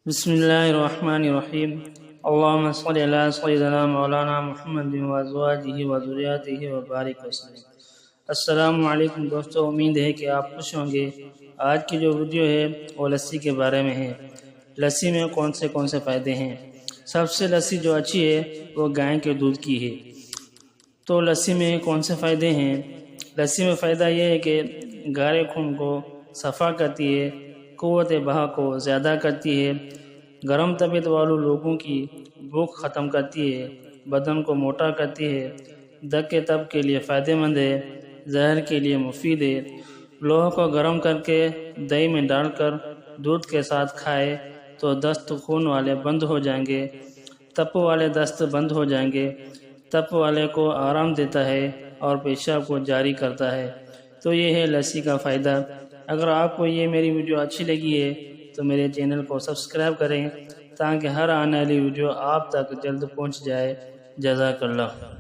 بسم اللہ الرحمن الرحیم اللہم صلی علی سیدنا مولانا محمد وازواجہ وذریاتہ وبارک وسلم۔ السلام علیکم دوستو، امید ہے کہ آپ خوش ہوں گے۔ آج کی جو ویڈیو ہے وہ لسی کے بارے میں ہے۔ لسی میں کون سے فائدے ہیں؟ سب سے لسی جو اچھی ہے وہ گائے کے دودھ کی ہے۔ تو لسی میں کون سے فائدے ہیں؟ لسی میں فائدہ یہ ہے کہ گارے خون کو صفا کرتی ہے، قوت بہا کو زیادہ کرتی ہے، گرم طبیعت والوں لوگوں کی بھوک ختم کرتی ہے، بدن کو موٹا کرتی ہے، دگ کے تب کے لیے فائدہ مند ہے، زہر کے لیے مفید ہے۔ لوہے کو گرم کر کے دہی میں ڈال کر دودھ کے ساتھ کھائے تو دست خون والے بند ہو جائیں گے، تپ والے دست بند ہو جائیں گے، تپ والے کو آرام دیتا ہے اور پیشاب کو جاری کرتا ہے۔ تو یہ ہے لسی کا فائدہ۔ اگر آپ کو یہ میری ویڈیو اچھی لگی ہے تو میرے چینل کو سبسکرائب کریں تاکہ ہر آنے والی ویڈیو آپ تک جلد پہنچ جائے۔ جزاک اللہ۔